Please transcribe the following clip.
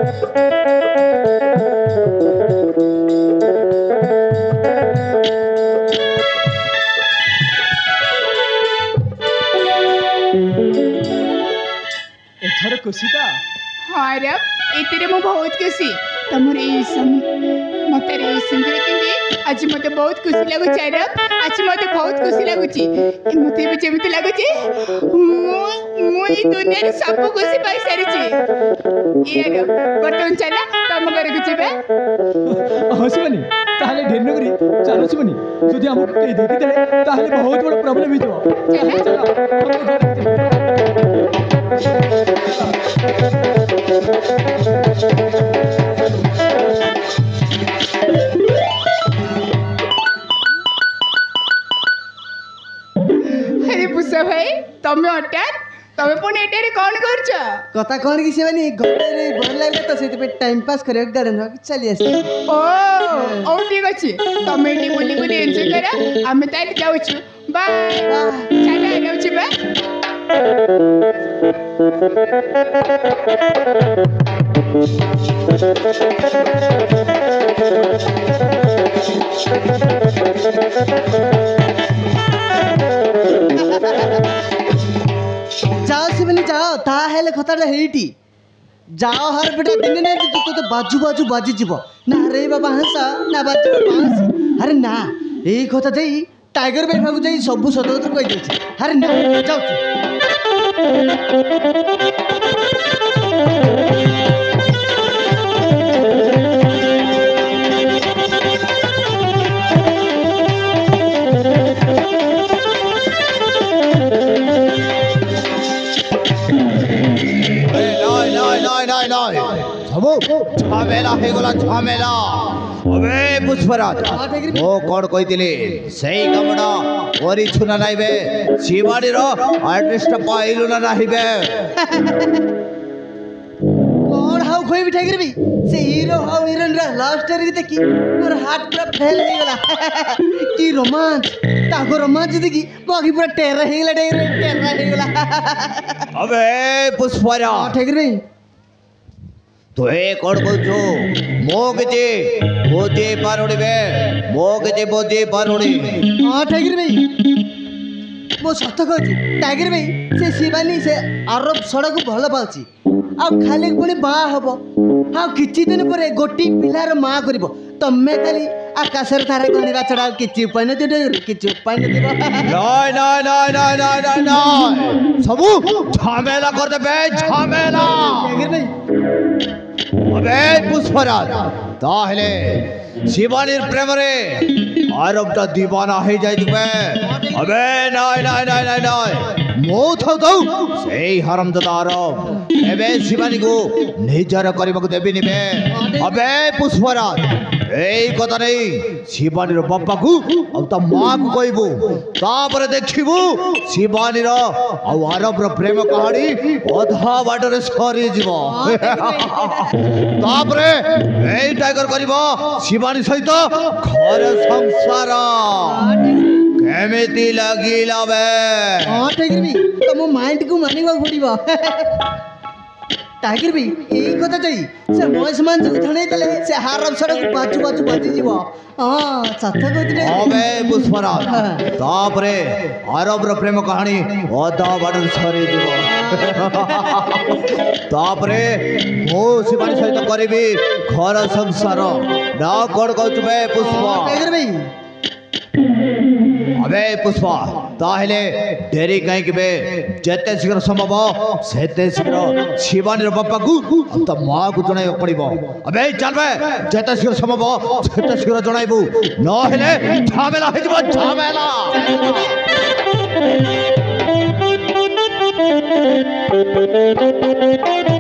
एथर खुशी तो हाँ रे एतिरे मु बहुत खुशी तमर मत रेशम पिंधि आज मत बहुत खुशी लगुच रे आज मत बहुत खुशी लगुच मत भी जमी लगुच दुनिया सब खुशी पाई सारी ये बर्तमान चला तुम घर को जीवे हसबनी ताहले ढेनगरी चलो शिवनी जदि हमको कई देखि देले ताहले बहुत बड़ प्रॉब्लम ही जो चलो अरे पुष्पा भाई तमे हटात तमे पुणी एटारे कौन करछ कथा कौन कि सेवानी घरे भर लागले तो सेते पे टाइम पास करे गार्डन हो चली आसे ओ ठीक अछि तमे एटी बुली बुली एन्जॉय करा आमे ताले जाउछु बाय चला जाउछु बा जाओ शिवनी जाओ ता हेले कथाटा हेटी जाओ हर बेटा दिन ने तू तो बाजू बाजू बाजी जीव ना रे बाबा हंसा ना बाजू बांस अरे ना एई कथा देई टाइगर बैठा को जाई सब सत तो कहि देछि अरे ना जाऊ झमेला हे गला झमेला अबे पुष्पराज ओ कोन कहितिले सही कामडा ओरी छुना नाइबे शिवानी रो आर्टिस्ट पाइलु ना नाहिबे कोन हाउ खोई बिठा करबी से हीरो हाउ हीरोइन रा लव स्टोरी देखि मोर हार्ट पूरा फेल हे गला की रोमांस ताको रोमांस देखि बाकी पूरा टेर हे गला टेर हे गला अबे पुष्पराज ठेकरी तो ए कोन कहजो मोगजे बोजे पारोडी बे मोगजे बोजे पारोडी हां टाइगर भाई मो सत कहछि टाइगर भाई से शिवानी से अरब सड़क भल पाउछि आ खाली पुणी बा हबो हाँ किछि दिन परे गोटी पिलार मां करबो तमे खाली आकाशर तारा गणिबा छडा किछि उपाय न दिबो किछि उपाय न दिबो नाय नाय नाय नाय नाय नाय नाय सबु झमेला कर दे बे झमेला टाइगर भाई अबे पुष्पराज ताहले शिवानीर प्रेम रे आरबटा दीवाना हे जाय दिबे अबे नाय नाय नाय नाय नाय मो थौ थौ सेई हरामजादा आरब एबे शिवानी को निजर करबा देबी निबे अबे पुष्पराज एई कथा नै शिवानीर बापा को आ त मां को कहबो तापर देखिबो शिवानीर आ आरब रो प्रेम कहानी अधा बाटरे सरी जीवो तापरे एई टाइगर करिबो शिवानी सहित घर संसार केमिति लागिला बे हां टाइगर भाई तमो माइंड को मानिबा पड़िबो टाइगर भाई एई कथा जई से महेश मान जो थणे तले से हारब सड़क बाजू बाजू बाजी जीवो हां सत कहति अबे पुष्पराज तापरे आरब रो प्रेम कहानी अधा बाटरे सरी जीवो तापरे मो शिवानी सहित करिबी घर संसार ना कोड कहछु बे पुष्पा टाइगर भाई अबे पुष्पा ताहले डेरी कहीं के बे जेते शीघ्र संभव सेते शीघ्र शिवानी बापा को त मां को जणाय पड़िबो अबे चल बे जेते शीघ्र संभव सेते शीघ्र जणाइबो न हेले झमेला हे जबो झमेला Thank you.